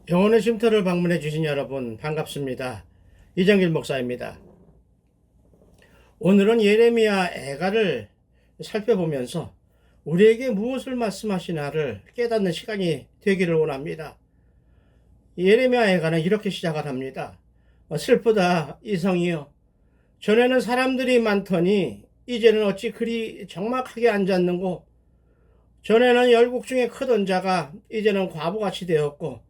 영혼의 쉼터를 방문해 주신 여러분 반갑습니다. 이정길 목사입니다. 오늘은 예레미야 애가를 살펴보면서 우리에게 무엇을 말씀하시나를 깨닫는 시간이 되기를 원합니다. 예레미야 애가는 이렇게 시작을 합니다. 슬프다 이성이여, 전에는 사람들이 많더니 이제는 어찌 그리 적막하게 앉았는고, 전에는 열국 중에 크던 자가 이제는 과부같이 되었고,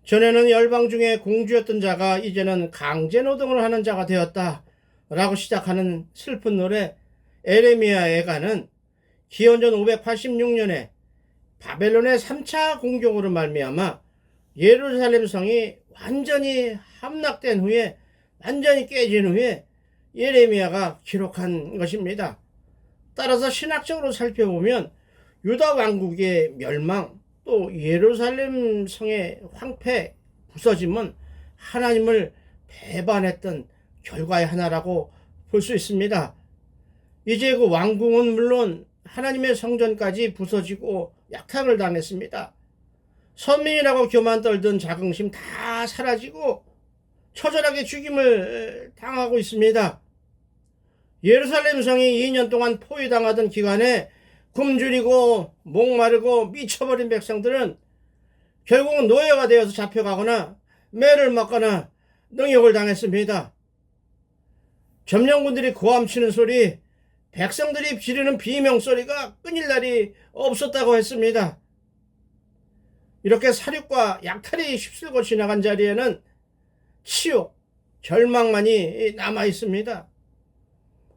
전에는 열방 중에 공주였던 자가 이제는 강제노동을 하는 자가 되었다 라고 시작하는 슬픈 노래 예레미야 애가는 기원전 586년에 바벨론의 3차 공격으로 말미암아 예루살렘 성이 완전히 함락된 후에, 완전히 깨진 후에 예레미야가 기록한 것입니다. 따라서 신학적으로 살펴보면 유다 왕국의 멸망, 또 예루살렘 성의 황폐, 부서짐은 하나님을 배반했던 결과의 하나라고 볼 수 있습니다. 이제 그 왕궁은 물론 하나님의 성전까지 부서지고 약탈을 당했습니다. 선민이라고 교만 떨던 자긍심 다 사라지고 처절하게 죽임을 당하고 있습니다. 예루살렘 성이 2년 동안 포위당하던 기간에 굶주리고 목마르고 미쳐버린 백성들은 결국은 노예가 되어서 잡혀가거나 매를 맞거나 능욕을 당했습니다. 점령군들이 고함치는 소리, 백성들이 지르는 비명소리가 끊일 날이 없었다고 했습니다. 이렇게 사륙과 약탈이 휩쓸고 지나간 자리에는 치욕, 절망만이 남아 있습니다.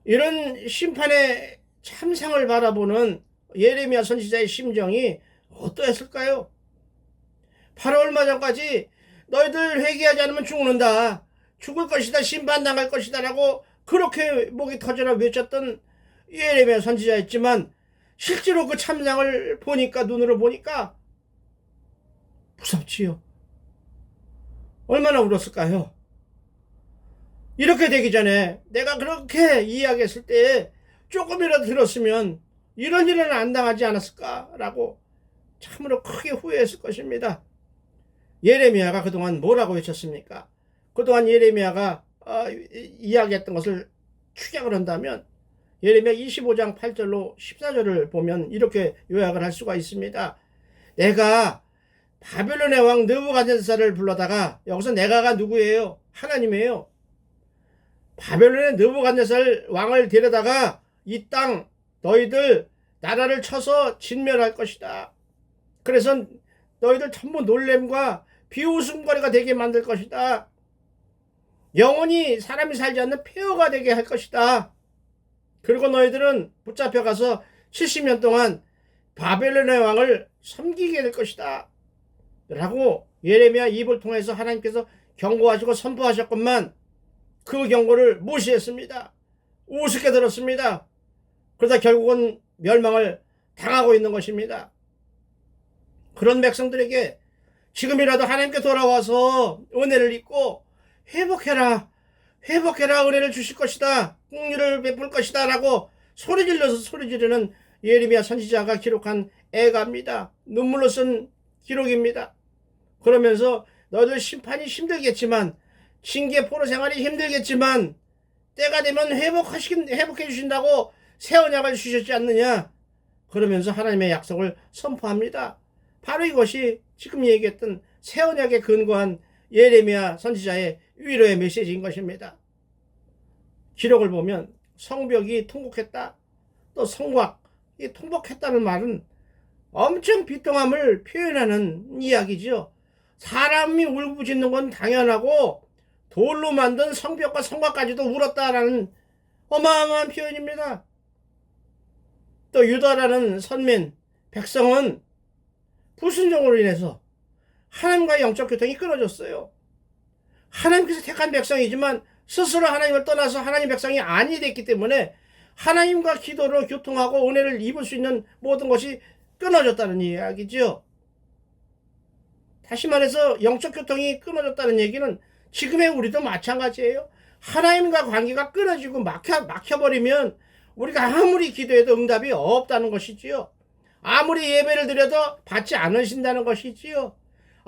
이런 심판의 참상을 바라보는 예레미야 선지자의 심정이 어떠했을까요? 바로 얼마 전까지 너희들 회개하지 않으면 죽는다, 죽을 것이다, 심판당할 것이다 라고 그렇게 목이 터져라 외쳤던 예레미야 선지자였지만, 실제로 그 참상을 보니까, 눈으로 보니까 무섭지요. 얼마나 울었을까요? 이렇게 되기 전에 내가 그렇게 이야기했을 때 조금이라도 들었으면 이런 일은 안 당하지 않았을까라고 참으로 크게 후회했을 것입니다. 예레미야가 그동안 뭐라고 외쳤습니까? 그동안 예레미야가 이야기했던 것을 축약을 한다면 예레미야 25장 8절로 14절을 보면 이렇게 요약을 할 수가 있습니다. 내가 바벨론의 왕 느부갓네살을 불러다가, 여기서 내가가 누구예요? 하나님이에요. 바벨론의 느부갓네살 왕을 데려다가 이 땅 너희들 나라를 쳐서 진멸할 것이다. 그래서 너희들 전부 놀램과 비웃음거리가 되게 만들 것이다. 영원히 사람이 살지 않는 폐허가 되게 할 것이다. 그리고 너희들은 붙잡혀가서 70년 동안 바벨론의 왕을 섬기게 될 것이다 라고 예레미야 입을 통해서 하나님께서 경고하시고 선포하셨건만 그 경고를 무시했습니다. 우습게 들었습니다. 그러다 결국은 멸망을 당하고 있는 것입니다. 그런 백성들에게 지금이라도 하나님께 돌아와서 은혜를 입고 회복해라, 회복해라, 은혜를 주실 것이다, 긍휼을 베풀 것이다 라고 소리질러서 소리지르는 예레미야 선지자가 기록한 애가입니다. 눈물로 쓴 기록입니다. 그러면서 너희들 심판이 힘들겠지만, 징계 포로 생활이 힘들겠지만 때가 되면 회복해 주신다고 새 언약을 주셨지 않느냐, 그러면서 하나님의 약속을 선포합니다. 바로 이것이 지금 얘기했던 새 언약에 근거한 예레미야 선지자의 위로의 메시지인 것입니다. 기록을 보면 성벽이 통곡했다, 또 성곽, 이 통곡했다는 말은 엄청 비통함을 표현하는 이야기죠. 사람이 울부짖는 건 당연하고 돌로 만든 성벽과 성곽까지도 울었다라는 어마어마한 표현입니다. 또 유다라는 선민 백성은 불순종으로 인해서 하나님과의 영적 교통이 끊어졌어요. 하나님께서 택한 백성이지만 스스로 하나님을 떠나서 하나님 백성이 아니 됐기 때문에 하나님과 기도로 교통하고 은혜를 입을 수 있는 모든 것이 끊어졌다는 이야기죠. 다시 말해서 영적 교통이 끊어졌다는 얘기는 지금의 우리도 마찬가지예요. 하나님과 관계가 끊어지고 막혀버리면 우리가 아무리 기도해도 응답이 없다는 것이지요. 아무리 예배를 드려도 받지 않으신다는 것이지요.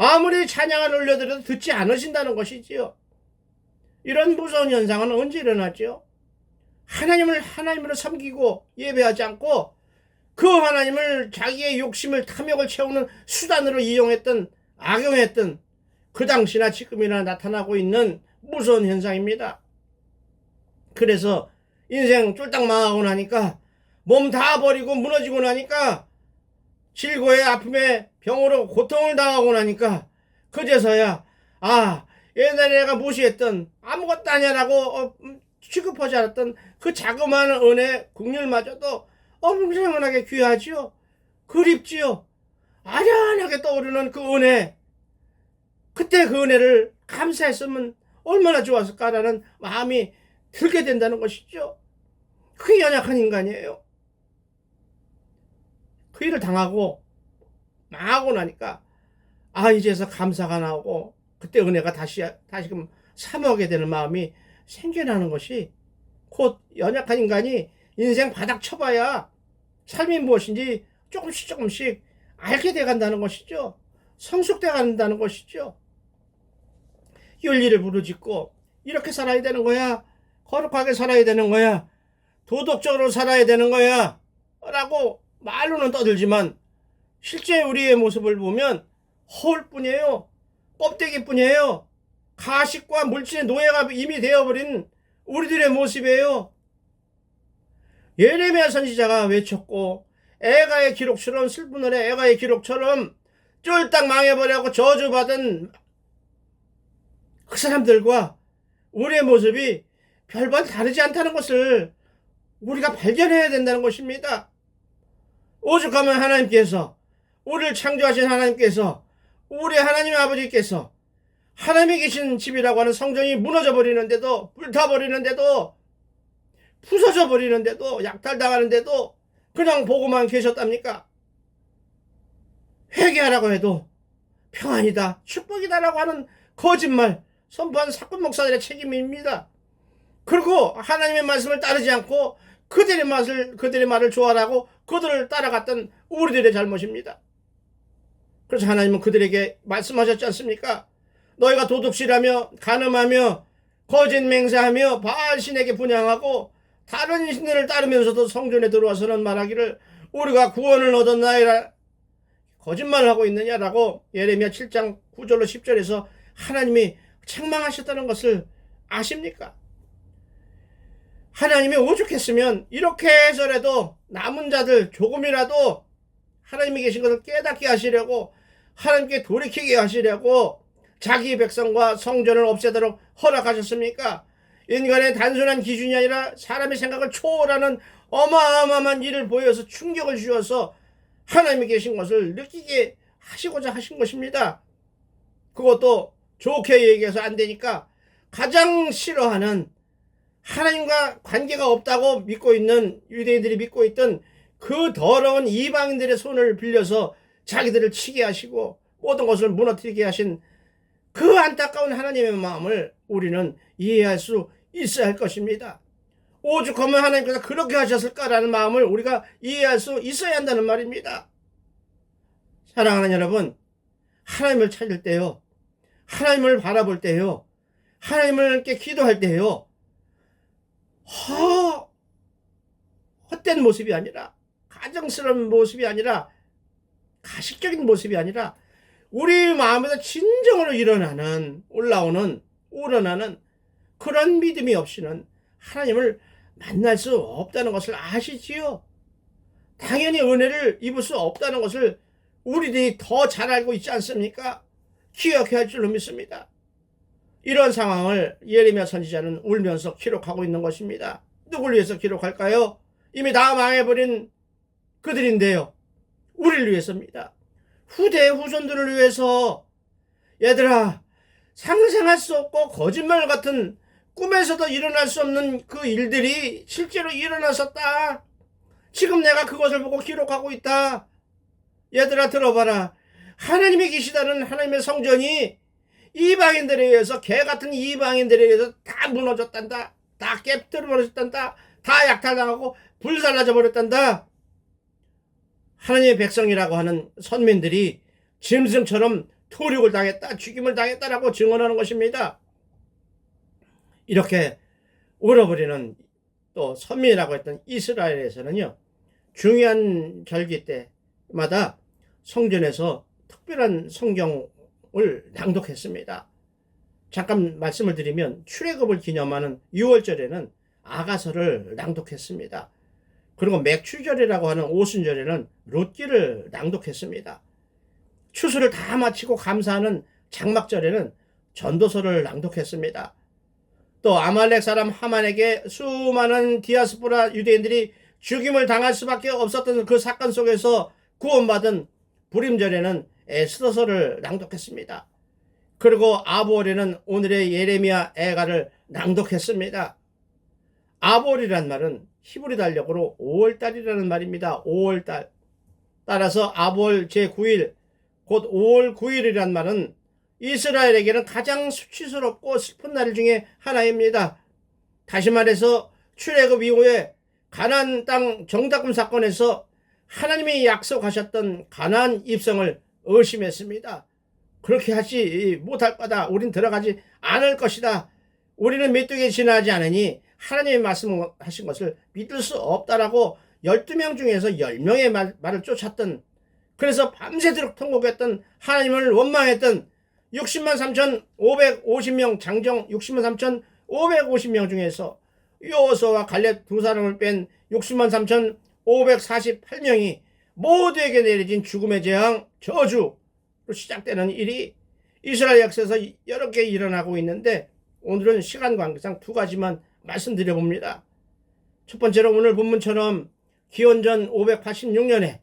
아무리 찬양을 올려드려도 듣지 않으신다는 것이지요. 이런 무서운 현상은 언제 일어났죠? 하나님을 하나님으로 섬기고 예배하지 않고 그 하나님을 자기의 욕심을 탐욕을 채우는 수단으로 이용했던, 악용했던 그 당시나 지금이나 나타나고 있는 무서운 현상입니다. 그래서 인생 쫄딱 망하고 나니까, 몸 다 버리고 무너지고 나니까, 질고에 아픔에 병으로 고통을 당하고 나니까 그제서야 옛날에 내가 무시했던, 아무것도 아니라고 취급하지 않았던 그 자그마한 은혜 긍휼마저도 어마어마하게 귀하지요. 그립지요. 아련하게 떠오르는 그 은혜, 그때 그 은혜를 감사했으면 얼마나 좋았을까라는 마음이 들게 된다는 것이죠. 그게 연약한 인간이에요. 그 일을 당하고 망하고 나니까 이제서 감사가 나오고 그때 은혜가 다시금 사모하게 되는 마음이 생겨나는 것이 곧 연약한 인간이 인생 바닥 쳐봐야 삶이 무엇인지 조금씩 알게 돼간다는 것이죠. 성숙돼 간다는 것이죠. 윤리를 부르짖고 이렇게 살아야 되는 거야, 거룩하게 살아야 되는 거야, 도덕적으로 살아야 되는 거야 라고 말로는 떠들지만 실제 우리의 모습을 보면 허울뿐이에요. 껍데기뿐이에요. 가식과 물질의 노예가 이미 되어버린 우리들의 모습이에요. 예레미야 선지자가 외쳤고, 애가의 기록처럼, 슬픈 노래 애가의 기록처럼 쫄딱 망해버려고 저주받은 그 사람들과 우리의 모습이 별반 다르지 않다는 것을 우리가 발견해야 된다는 것입니다. 오죽하면 하나님께서, 우리를 창조하신 하나님께서, 우리 하나님의 아버지께서 하나님이 계신 집이라고 하는 성전이 무너져 버리는데도, 불타 버리는데도, 부서져 버리는데도, 약탈당하는데도 그냥 보고만 계셨답니까? 회개하라고 해도 평안이다, 축복이다라고 하는 거짓말 선포한 사꾼 목사들의 책임입니다. 그리고 하나님의 말씀을 따르지 않고 그들의 말을 좋아하라고 그들을 따라갔던 우리들의 잘못입니다. 그래서 하나님은 그들에게 말씀하셨지 않습니까? 너희가 도둑질하며 가늠하며 거짓 맹세하며 바알 신에게 분향하고 다른 신들을 따르면서도 성전에 들어와서는 말하기를 우리가 구원을 얻었나이라 거짓말을 하고 있느냐라고 예레미야 7장 9절로 10절에서 하나님이 책망하셨다는 것을 아십니까? 하나님이 오죽했으면 이렇게 해서라도 남은 자들 조금이라도 하나님이 계신 것을 깨닫게 하시려고, 하나님께 돌이키게 하시려고 자기 백성과 성전을 없애도록 허락하셨습니까? 인간의 단순한 기준이 아니라 사람의 생각을 초월하는 어마어마한 일을 보여서 충격을 주어서 하나님이 계신 것을 느끼게 하시고자 하신 것입니다. 그것도 좋게 얘기해서 안 되니까 가장 싫어하는, 하나님과 관계가 없다고 믿고 있는 유대인들이 믿고 있던 그 더러운 이방인들의 손을 빌려서 자기들을 치게 하시고 모든 것을 무너뜨리게 하신 그 안타까운 하나님의 마음을 우리는 이해할 수 있어야 할 것입니다. 오죽하면 하나님께서 그렇게 하셨을까라는 마음을 우리가 이해할 수 있어야 한다는 말입니다. 사랑하는 여러분, 하나님을 찾을 때요, 하나님을 바라볼 때요, 하나님을 기도할 때요, 헛된 모습이 아니라, 가정스러운 모습이 아니라, 가식적인 모습이 아니라 우리 마음에서 진정으로 우러나는 그런 믿음이 없이는 하나님을 만날 수 없다는 것을 아시지요? 당연히 은혜를 입을 수 없다는 것을 우리들이 더 잘 알고 있지 않습니까? 기억해야 할 줄로 믿습니다. 이런 상황을 예레미야 선지자는 울면서 기록하고 있는 것입니다. 누굴 위해서 기록할까요? 이미 다 망해버린 그들인데요. 우리를 위해서입니다. 후대의 후손들을 위해서. 얘들아, 상상할 수 없고 거짓말 같은, 꿈에서도 일어날 수 없는 그 일들이 실제로 일어났었다. 지금 내가 그것을 보고 기록하고 있다. 얘들아, 들어봐라. 하나님이 계시다는 하나님의 성전이 이방인들에 의해서, 개같은 이방인들에 의해서 다 무너졌단다. 다 깨뜨려 버렸단다. 다 약탈당하고 불살라져 버렸단다. 하나님의 백성이라고 하는 선민들이 짐승처럼 도륙을 당했다, 죽임을 당했다라고 증언하는 것입니다. 이렇게 울어버리는 또 선민이라고 했던 이스라엘에서는요, 중요한 절기 때마다 성전에서 특별한 성경을 낭독했습니다. 잠깐 말씀을 드리면 출애굽을 기념하는 6월절에는 아가서를 낭독했습니다. 그리고 맥추절이라고 하는 오순절에는 룻기를 낭독했습니다. 추수를 다 마치고 감사하는 장막절에는 전도서를 낭독했습니다. 또 아말렉 사람 하만에게 수많은 디아스포라 유대인들이 죽임을 당할 수밖에 없었던 그 사건 속에서 구원받은 부림절에는 에스더서를 낭독했습니다. 그리고 아부월에는 오늘의 예레미야 애가를 낭독했습니다. 아부월이란 말은 히브리 달력으로 5월달이라는 말입니다. 5월달. 따라서 아부월 제9일, 곧 5월 9일이란 말은 이스라엘에게는 가장 수치스럽고 슬픈 날 중에 하나입니다. 다시 말해서 출애굽 이후에 가나안 땅 정다금 사건에서 하나님이 약속하셨던 가나안 입성을 의심했습니다. 그렇게 하지 못할 거다. 우린 들어가지 않을 것이다. 우리는 메뚜기에 지나지 않으니 하나님의 말씀하신 것을 믿을 수 없다라고 12명 중에서 10명의 말을 쫓았던, 그래서 밤새도록 통곡했던, 하나님을 원망했던 60만 3,550명 장정 60만 3,550명 중에서 여호수아와 갈렙 두 사람을 뺀 60만 3,548명이 모두에게 내려진 죽음의 재앙, 저주로 시작되는 일이 이스라엘 역사에서 여러 개 일어나고 있는데, 오늘은 시간 관계상 두 가지만 말씀드려 봅니다. 첫 번째로 오늘 본문처럼 기원전 586년에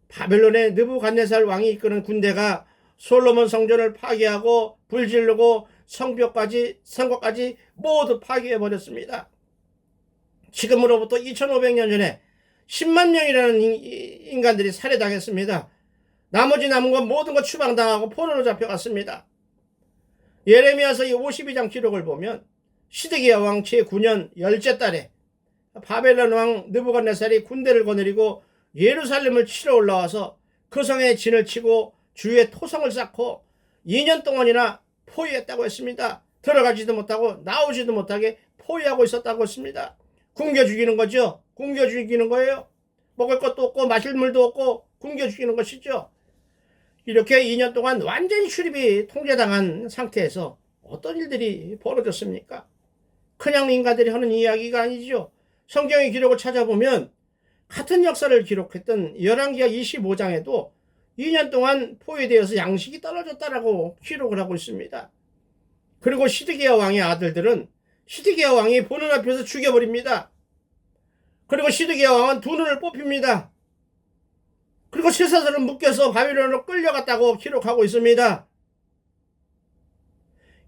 바벨론의 느부갓네살 왕이 이끄는 군대가 솔로몬 성전을 파괴하고 불지르고 성벽까지 모두 파괴해버렸습니다. 지금으로부터 2500년 전에 10만 명이라는 인간들이 살해당했습니다. 나머지 남은 건 모든 것 추방당하고 포로로 잡혀갔습니다. 예레미야서 52장 기록을 보면 시드기야 왕 제9년 열째 달에 바벨론 왕 느부갓네살이 군대를 거느리고 예루살렘을 치러 올라와서 그 성에 진을 치고 주위에 토성을 쌓고 2년 동안이나 포위했다고 했습니다. 들어가지도 못하고 나오지도 못하게 포위하고 있었다고 했습니다. 굶겨 죽이는 거죠. 굶겨 죽이는 거예요. 먹을 것도 없고 마실 물도 없고 굶겨 죽이는 것이죠. 이렇게 2년 동안 완전히 출입이 통제당한 상태에서 어떤 일들이 벌어졌습니까? 그냥 인간들이 하는 이야기가 아니죠. 성경의 기록을 찾아보면 같은 역사를 기록했던 열왕기하 25장에도 2년 동안 포위되어서 양식이 떨어졌다라고 기록을 하고 있습니다. 그리고 시드기야 왕의 아들들은 시드기야 왕이 보는 앞에서 죽여버립니다. 그리고 시드기야 왕은 두 눈을 뽑힙니다. 그리고 쇠사슬은 묶여서 바빌론으로 끌려갔다고 기록하고 있습니다.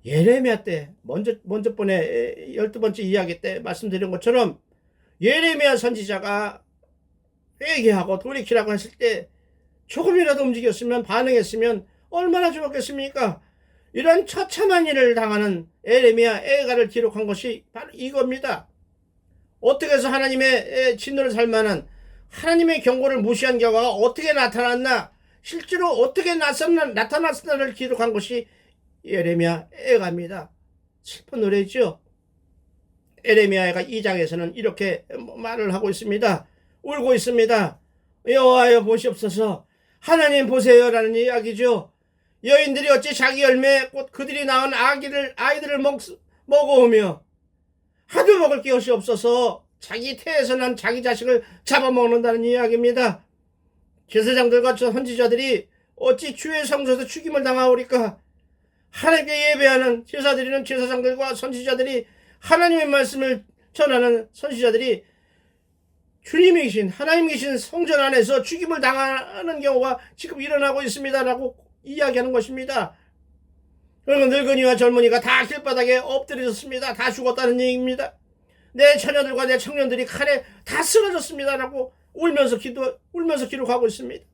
예레미야 때 먼저 번에 12번째 이야기 때 말씀드린 것처럼 예레미야 선지자가 회개하고 돌이키라고 했을 때 조금이라도 움직였으면, 반응했으면 얼마나 좋았겠습니까? 이런 처참한 일을 당하는 예레미야 애가를 기록한 것이 바로 이겁니다. 어떻게 해서 하나님의 진노를 살 만한, 하나님의 경고를 무시한 결과가 어떻게 나타났나, 실제로 어떻게 나타났나를 기록한 것이 예레미야 애가입니다. 슬픈 노래죠. 예레미야 애가 2장에서는 이렇게 말을 하고 있습니다. 울고 있습니다. 여호와여 보시옵소서, 하나님 보세요라는 이야기죠. 여인들이 어찌 자기 열매 곧 그들이 낳은 아이들을 먹어오며 하도 먹을 것이 없어서 자기 태에서 난 자기 자식을 잡아먹는다는 이야기입니다. 제사장들과 선지자들이 어찌 주의 성소에서 죽임을 당하오리까? 하나님께 예배하는 제사드리는 제사장들과 선지자들이, 하나님의 말씀을 전하는 선지자들이 주님이 계신, 하나님 계신 성전 안에서 죽임을 당하는 경우가 지금 일어나고 있습니다라고 이야기하는 것입니다. 그리고 늙은이와 젊은이가 다 길바닥에 엎드려졌습니다. 다 죽었다는 얘기입니다. 내 처녀들과 내 청년들이 칼에 다 쓰러졌습니다라고 울면서 기록하고 있습니다.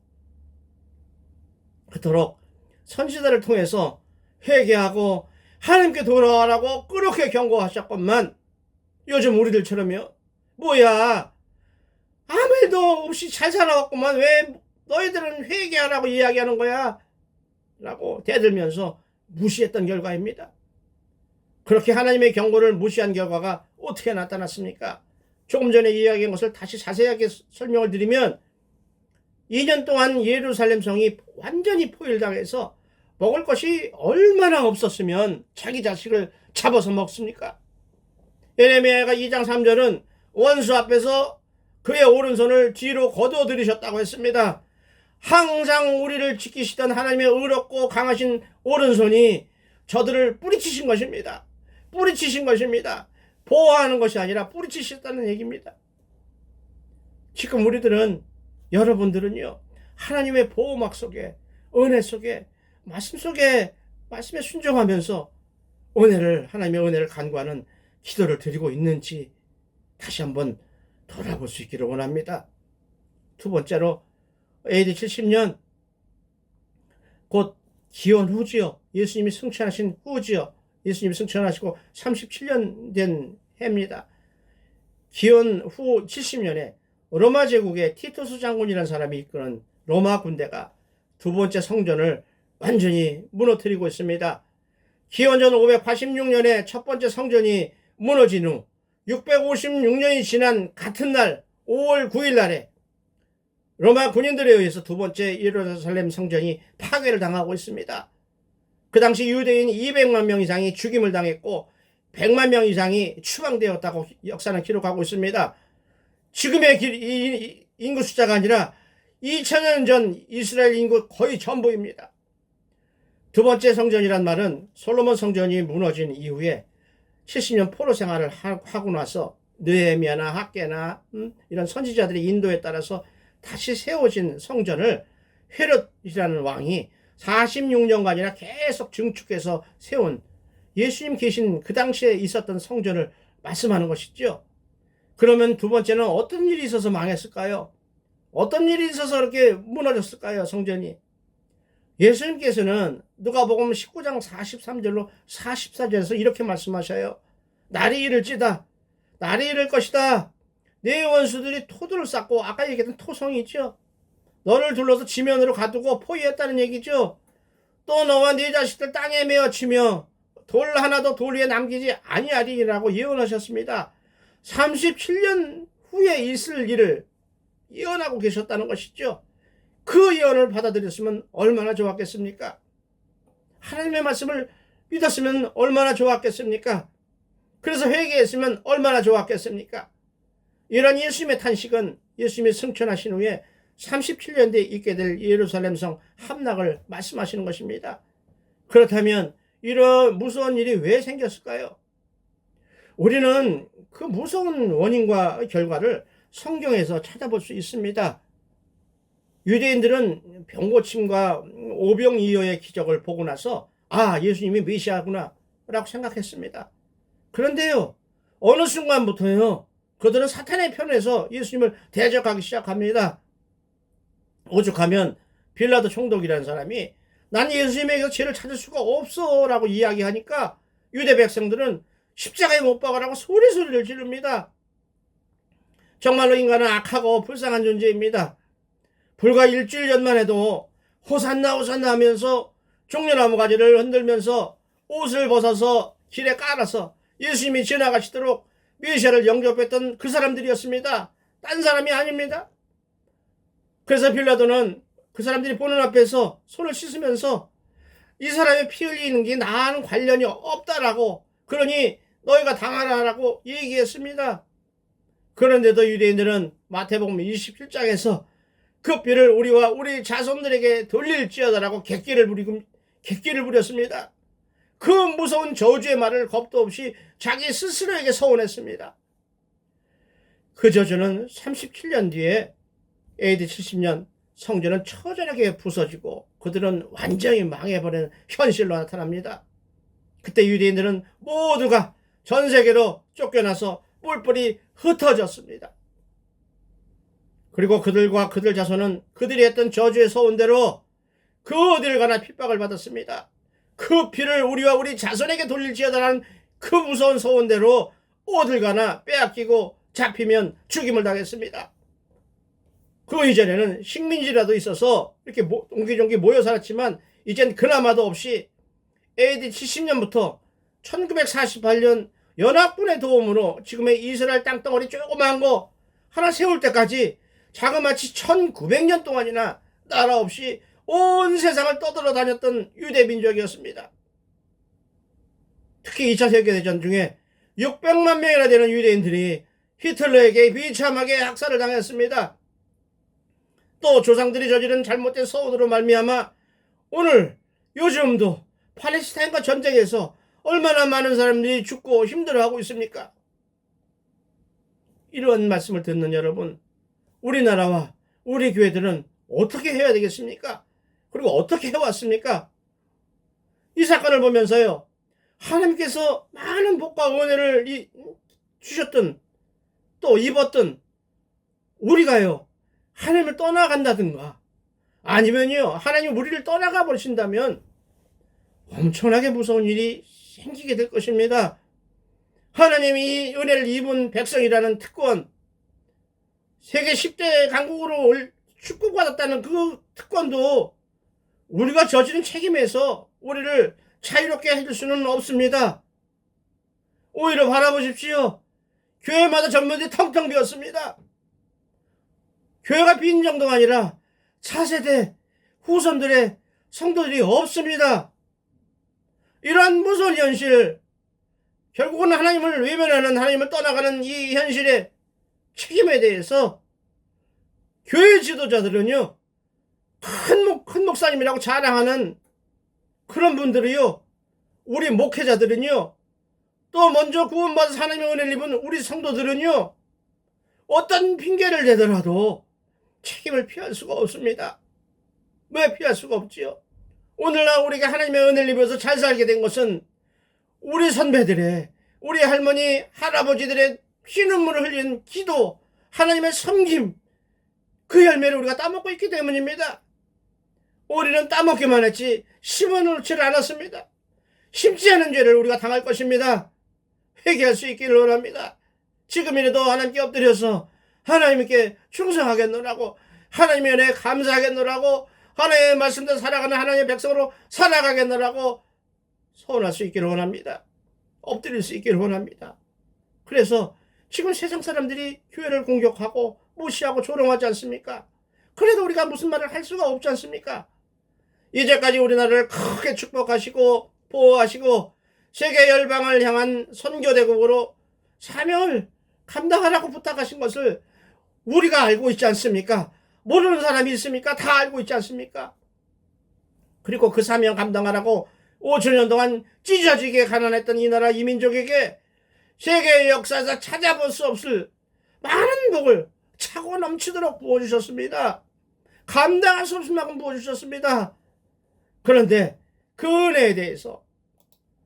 그토록 선지자를 통해서 회개하고 하나님께 돌아와라고 그렇게 경고하셨건만, 요즘 우리들처럼요, 뭐야 아무 일도 없이 잘 살아왔구만, 왜 너희들은 회개하라고 이야기하는 거야? 라고 대들면서 무시했던 결과입니다. 그렇게 하나님의 경고를 무시한 결과가 어떻게 나타났습니까? 조금 전에 이야기한 것을 다시 자세하게 설명을 드리면 2년 동안 예루살렘 성이 완전히 포위당해서 먹을 것이 얼마나 없었으면 자기 자식을 잡아서 먹습니까? 예레미야가 2장 3절은 원수 앞에서 그의 오른손을 뒤로 거두어 들이셨다고 했습니다. 항상 우리를 지키시던 하나님의 의롭고 강하신 오른손이 저들을 뿌리치신 것입니다. 뿌리치신 것입니다. 보호하는 것이 아니라 뿌리치셨다는 얘기입니다. 지금 우리들은, 여러분들은요, 하나님의 보호막 속에, 은혜 속에, 말씀 속에, 말씀에 순종하면서 하나님의 은혜를 간구하는 기도를 드리고 있는지 다시 한번 돌아볼 수 있기를 원합니다. 두 번째로 AD 70년 곧 기원 후지요. 예수님이 승천하신 후지요. 예수님이 승천하시고 37년 된 해입니다. 기원 후 70년에 로마 제국의 티투스 장군이라는 사람이 이끄는 로마 군대가 두 번째 성전을 완전히 무너뜨리고 있습니다. 기원전 586년에 첫 번째 성전이 무너진 후 656년이 지난 같은 날 5월 9일 날에 로마 군인들에 의해서 두 번째 예루살렘 성전이 파괴를 당하고 있습니다. 그 당시 유대인 200만 명 이상이 죽임을 당했고 100만 명 이상이 추방되었다고 역사는 기록하고 있습니다. 지금의 인구 숫자가 아니라 2000년 전 이스라엘 인구 거의 전부입니다. 두 번째 성전이란 말은 솔로몬 성전이 무너진 이후에 70년 포로 생활을 하고 나서 느헤미야나 학개나 이런 선지자들의 인도에 따라서 다시 세워진 성전을 헤롯이라는 왕이 46년간이나 계속 증축해서 세운 예수님 계신 그 당시에 있었던 성전을 말씀하는 것이죠. 그러면 두 번째는 어떤 일이 있어서 망했을까요? 어떤 일이 있어서 그렇게 무너졌을까요? 성전이. 예수님께서는 누가복음 19장 43절로 44절에서 이렇게 말씀하셔요. 날이 이를지다. 날이 이를 것이다. 내 원수들이 토들을 쌓고, 아까 얘기했던 토성이 있죠. 너를 둘러서 지면으로 가두고 포위했다는 얘기죠. 또 너와 네 자식들 땅에 메어치며 돌 하나도 돌 위에 남기지 아니하리라고 예언하셨습니다. 37년 후에 있을 일을 예언하고 계셨다는 것이죠. 그 예언을 받아들였으면 얼마나 좋았겠습니까? 하나님의 말씀을 믿었으면 얼마나 좋았겠습니까? 그래서 회개했으면 얼마나 좋았겠습니까? 이런 예수님의 탄식은 예수님이 승천하신 후에 37년 뒤에 있게 될 예루살렘 성 함락을 말씀하시는 것입니다. 그렇다면 이런 무서운 일이 왜 생겼을까요? 우리는 그 무서운 원인과 결과를 성경에서 찾아볼 수 있습니다. 유대인들은 병고침과 오병이어의 기적을 보고 나서 예수님이 메시아구나 라고 생각했습니다. 그런데요, 어느 순간부터요, 그들은 사탄의 편에서 예수님을 대적하기 시작합니다. 오죽하면 빌라도 총독이라는 사람이 난 예수님에게서 죄를 찾을 수가 없어 라고 이야기하니까 유대 백성들은 십자가에 못 박으라고 소리를 지릅니다. 정말로 인간은 악하고 불쌍한 존재입니다. 불과 일주일 전만 해도 호산나 호산나 하면서 종려나무 가지를 흔들면서 옷을 벗어서 길에 깔아서 예수님이 지나가시도록 메시아를 영접했던 그 사람들이었습니다. 딴 사람이 아닙니다. 그래서 빌라도는 그 사람들이 보는 앞에서 손을 씻으면서 이 사람의 피 흘리는 게 나와는 관련이 없다라고, 그러니 너희가 당하라라고 얘기했습니다. 그런데도 유대인들은 마태복음 27장에서 그 피를 우리와 우리 자손들에게 돌릴지어다라고 객기를 부렸습니다. 그 무서운 저주의 말을 겁도 없이 자기 스스로에게 서원했습니다. 그 저주는 37년 뒤에 AD 70년 성전은 처절하게 부서지고 그들은 완전히 망해버리는 현실로 나타납니다. 그때 유대인들은 모두가 전 세계로 쫓겨나서 뿔뿔이 흩어졌습니다. 그리고 그들과 그들 자손은 그들이 했던 저주의 소원대로 그 어디를 가나 핍박을 받았습니다. 그 피를 우리와 우리 자손에게 돌릴지어다라는 그 무서운 소원대로 어딜 가나 빼앗기고 잡히면 죽임을 당했습니다. 그 이전에는 식민지라도 있어서 이렇게 옹기종기 모여 살았지만 이젠 그나마도 없이 AD 70년부터 1948년 연합군의 도움으로 지금의 이스라엘 땅덩어리 조그마한 거 하나 세울 때까지 자그마치 1900년 동안이나 나라 없이 온 세상을 떠돌아 다녔던 유대 민족이었습니다. 특히 2차 세계대전 중에 600만 명이나 되는 유대인들이 히틀러에게 비참하게 학살을 당했습니다. 또 조상들이 저지른 잘못된 서원으로 말미암아 오늘 요즘도 팔레스타인과 전쟁에서 얼마나 많은 사람들이 죽고 힘들어하고 있습니까? 이런 말씀을 듣는 여러분, 우리나라와 우리 교회들은 어떻게 해야 되겠습니까? 그리고 어떻게 해왔습니까? 이 사건을 보면서요, 하나님께서 많은 복과 은혜를 주셨던, 또 입었던 우리가요, 하나님을 떠나간다든가 아니면요, 하나님 우리를 떠나가 버리신다면 엄청나게 무서운 일이 생기게 될 것입니다. 하나님이 은혜를 입은 백성이라는 특권, 세계 10대 강국으로 축복받았다는 그 특권도 우리가 저지른 책임에서 우리를 자유롭게 해줄 수는 없습니다. 오히려 바라보십시오. 교회마다 전문들이 텅텅 비었습니다. 교회가 빈 정도가 아니라 차세대 후손들의 성도들이 없습니다. 이러한 무서운 현실, 결국은 하나님을 외면하는, 하나님을 떠나가는 이 현실의 책임에 대해서 교회 지도자들은요, 큰 목사님이라고 자랑하는 그런 분들이요, 우리 목회자들은요, 또 먼저 구원받아서 하나님의 은혜를 입은 우리 성도들은요, 어떤 핑계를 대더라도 책임을 피할 수가 없습니다. 왜 피할 수가 없지요? 오늘날 우리가 하나님의 은혜를 입어서 잘 살게 된 것은 우리 선배들의, 우리 할머니, 할아버지들의 피눈물을 흘린 기도, 하나님의 섬김, 그 열매를 우리가 따먹고 있기 때문입니다. 우리는 따먹기만 했지 심어놓지를 않았습니다. 심지 않은 죄를 우리가 당할 것입니다. 회개할 수 있기를 원합니다. 지금이라도 하나님께 엎드려서 하나님께 충성하겠노라고, 하나님의 은혜에 감사하겠노라고, 하나님의 말씀대로 살아가는 하나님의 백성으로 살아가겠노라고 소원할 수 있기를 원합니다. 엎드릴 수 있기를 원합니다. 그래서 지금 세상 사람들이 교회를 공격하고 무시하고 조롱하지 않습니까? 그래도 우리가 무슨 말을 할 수가 없지 않습니까? 이제까지 우리나라를 크게 축복하시고 보호하시고 세계 열방을 향한 선교대국으로 사명을 감당하라고 부탁하신 것을 우리가 알고 있지 않습니까? 모르는 사람이 있습니까? 다 알고 있지 않습니까? 그리고 그 사명 감당하라고 5천년 동안 찢어지게 가난했던 이 나라 이민족에게 세계의 역사에서 찾아볼 수 없을 많은 복을 차고 넘치도록 부어주셨습니다. 감당할 수 없을 만큼 부어주셨습니다. 그런데 그 은혜에 대해서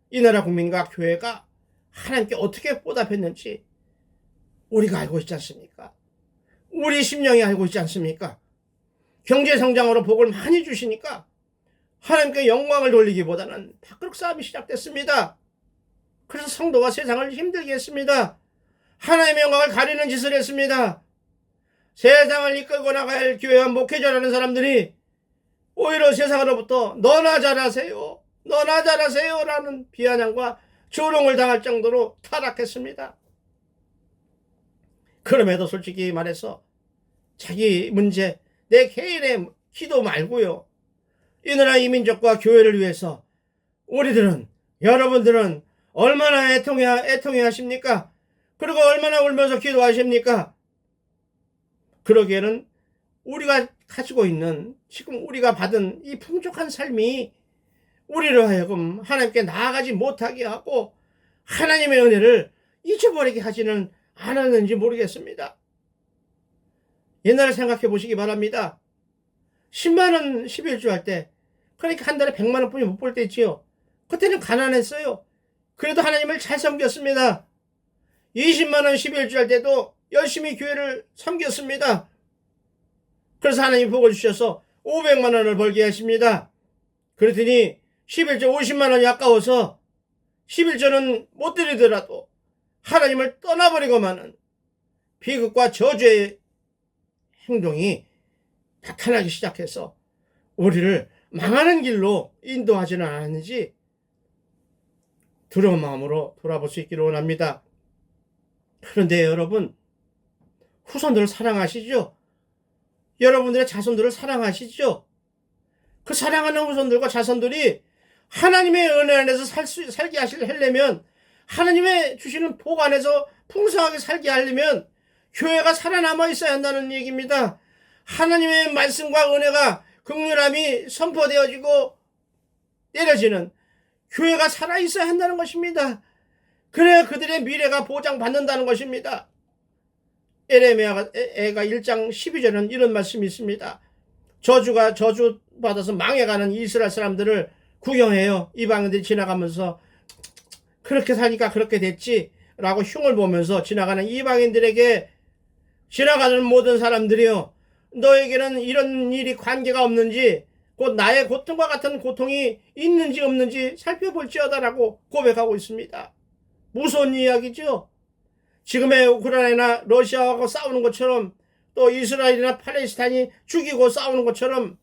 이 나라 국민과 교회가 하나님께 어떻게 보답했는지 우리가 알고 있지 않습니까? 우리 심령이 알고 있지 않습니까? 경제성장으로 복을 많이 주시니까 하나님께 영광을 돌리기보다는 밥그릇 싸움이 시작됐습니다. 그래서 성도와 세상을 힘들게 했습니다. 하나님의 영광을 가리는 짓을 했습니다. 세상을 이끌고 나갈 교회와 목회자라는 사람들이 오히려 세상으로부터 너나 잘하세요, 너나 잘하세요 라는 비아냥과 조롱을 당할 정도로 타락했습니다. 그럼에도 솔직히 말해서 자기 문제, 내 개인의 기도 말고요, 이 나라 이민족과 교회를 위해서 우리들은, 여러분들은 얼마나 애통해 하십니까? 그리고 얼마나 울면서 기도하십니까? 그러기에는 우리가 가지고 있는, 지금 우리가 받은 이 풍족한 삶이 우리로 하여금 하나님께 나아가지 못하게 하고 하나님의 은혜를 잊어버리게 하지는 않았는지 모르겠습니다. 옛날을 생각해 보시기 바랍니다. 10만원 11주 할 때, 그러니까 한 달에 100만원 뿐이 못 벌 때 있지요. 그때는 가난했어요. 그래도 하나님을 잘 섬겼습니다. 20만원 11주 할 때도 열심히 교회를 섬겼습니다. 그래서 하나님이 복을 주셔서 500만원을 벌게 하십니다. 그랬더니 11조 50만원이 아까워서 11조는 못 드리더라도 하나님을 떠나버리고만은 비극과 저주의 행동이 나타나기 시작해서 우리를 망하는 길로 인도하지는 않았는지 두려운 마음으로 돌아볼 수 있기를 원합니다. 그런데 여러분, 후손들을 사랑하시죠? 여러분들의 자손들을 사랑하시죠? 그 사랑하는 후손들과 자손들이 하나님의 은혜 안에서 살게 하려면, 하나님의 주시는 복 안에서 풍성하게 살게 하려면 교회가 살아남아 있어야 한다는 얘기입니다. 하나님의 말씀과 은혜가 긍휼함이 선포되어지고 내려지는 교회가 살아있어야 한다는 것입니다. 그래야 그들의 미래가 보장받는다는 것입니다. 에레미야가 1장 12절은 이런 말씀이 있습니다. 저주받아서 망해가는 이스라엘 사람들을 구경해요. 이방인들이 지나가면서 그렇게 사니까 그렇게 됐지 라고 흉을 보면서 지나가는 이방인들에게, 지나가는 모든 사람들이요, 너에게는 이런 일이 관계가 없는지, 곧 나의 고통과 같은 고통이 있는지 없는지 살펴볼지어다라고 고백하고 있습니다. 무서운 이야기죠. 지금의 우크라이나 러시아하고 싸우는 것처럼, 또 이스라엘이나 팔레스타인이 죽이고 싸우는 것처럼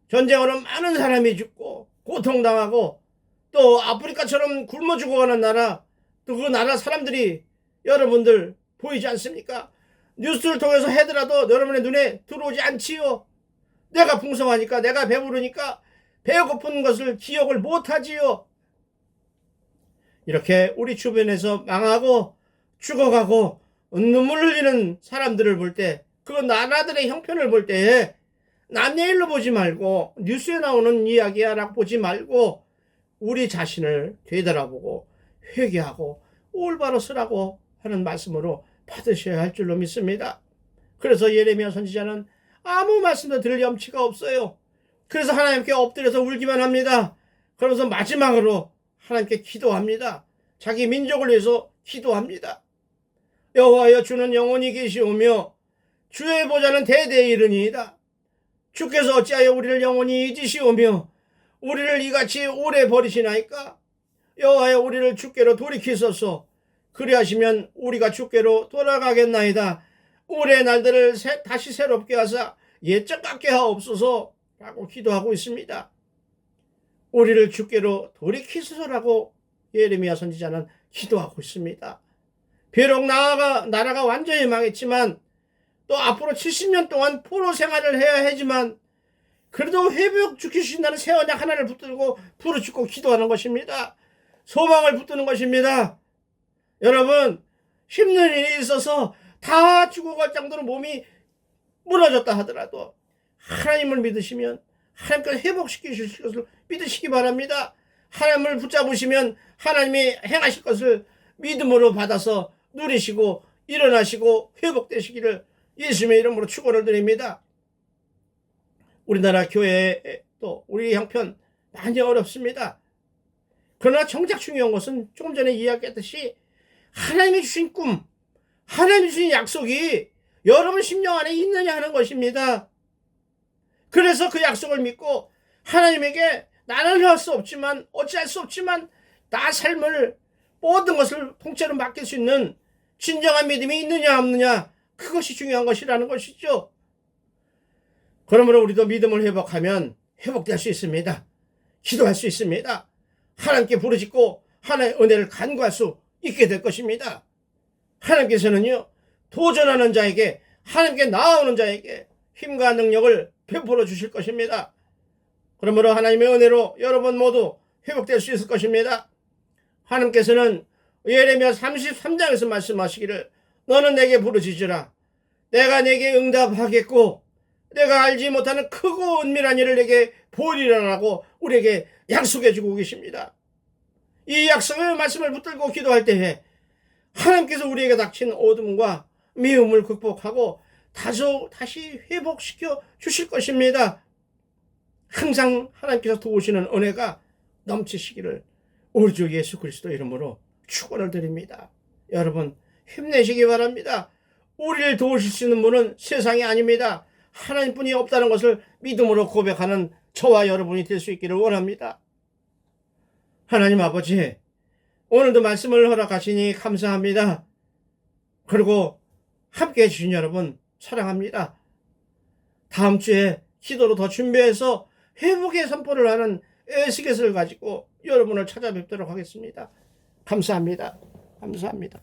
전쟁으로 많은 사람이 죽고 고통당하고, 또 아프리카처럼 굶어 죽어가는 나라, 또 그 나라 사람들이 여러분들 보이지 않습니까? 뉴스를 통해서 해더라도 여러분의 눈에 들어오지 않지요. 내가 풍성하니까, 내가 배부르니까 배고픈 것을 기억을 못하지요. 이렇게 우리 주변에서 망하고 죽어가고 눈물 흘리는 사람들을 볼 때, 그 나라들의 형편을 볼 때 남 일로 보지 말고, 뉴스에 나오는 이야기야 라고 보지 말고 우리 자신을 되돌아보고 회개하고 올바로 쓰라고 하는 말씀으로 받으셔야 할 줄로 믿습니다. 그래서 예레미야 선지자는 아무 말씀도 들을 염치가 없어요. 그래서 하나님께 엎드려서 울기만 합니다. 그러면서 마지막으로 하나님께 기도합니다. 자기 민족을 위해서 기도합니다. 여호와여, 주는 영원히 계시오며 주의 보좌는 대대에 이르니이다. 주께서 어찌하여 우리를 영원히 잊으시오며 우리를 이같이 오래 버리시나이까? 여호와여, 우리를 주께로 돌이키소서. 그리하시면 우리가 주께로 돌아가겠나이다. 올해 날들을 다시 새롭게 하사 옛적 같게 하옵소서 라고 기도하고 있습니다. 우리를 주께로 돌이키소서라고 예레미야 선지자는 기도하고 있습니다. 비록 나라가 완전히 망했지만, 또 앞으로 70년 동안 포로 생활을 해야 하지만, 그래도 회복시키신다는 새 언약 하나를 붙들고 부르짖고 기도하는 것입니다. 소망을 붙드는 것입니다. 여러분, 힘든 일이 있어서 다 죽어갈 정도로 몸이 무너졌다 하더라도 하나님을 믿으시면 하나님께서 회복시키실 것을 믿으시기 바랍니다. 하나님을 붙잡으시면 하나님이 행하실 것을 믿음으로 받아서 누리시고 일어나시고 회복되시기를 예수님의 이름으로 축원을 드립니다. 우리나라 교회, 또 우리 형편 많이 어렵습니다. 그러나 정작 중요한 것은 조금 전에 이야기했듯이 하나님이 주신 꿈, 하나님이 주신 약속이 여러분 심령 안에 있느냐 하는 것입니다. 그래서 그 약속을 믿고 하나님에게 나는 할 수 없지만, 어찌할 수 없지만 나 삶을 모든 것을 통째로 맡길 수 있는 진정한 믿음이 있느냐 없느냐, 그것이 중요한 것이라는 것이죠. 그러므로 우리도 믿음을 회복하면 회복될 수 있습니다. 기도할 수 있습니다. 하나님께 부르짖고 하나님의 은혜를 간구할 수 있게 될 것입니다. 하나님께서는요, 도전하는 자에게, 하나님께 나아오는 자에게 힘과 능력을 베풀어 주실 것입니다. 그러므로 하나님의 은혜로 여러분 모두 회복될 수 있을 것입니다. 하나님께서는 예레미야 33장에서 말씀하시기를, 너는 내게 부르짖으라. 내가 내게 응답하겠고 내가 알지 못하는 크고 은밀한 일을 내게 보이리라라고 우리에게 약속해 주고 계십니다. 이 약속의 말씀을 붙들고 기도할 때에 하나님께서 우리에게 닥친 어둠과 미움을 극복하고 다시 회복시켜 주실 것입니다. 항상 하나님께서 도우시는 은혜가 넘치시기를 우리 주 예수 그리스도 이름으로 축원을 드립니다. 여러분 힘내시기 바랍니다. 우리를 도우실 수 있는 분은 세상이 아닙니다. 하나님뿐이 없다는 것을 믿음으로 고백하는 저와 여러분이 될 수 있기를 원합니다. 하나님 아버지, 오늘도 말씀을 허락하시니 감사합니다. 그리고 함께해 주신 여러분 사랑합니다. 다음 주에 기도로 더 준비해서 회복의 선포를 하는 에스겔을 가지고 여러분을 찾아뵙도록 하겠습니다. 감사합니다. 감사합니다.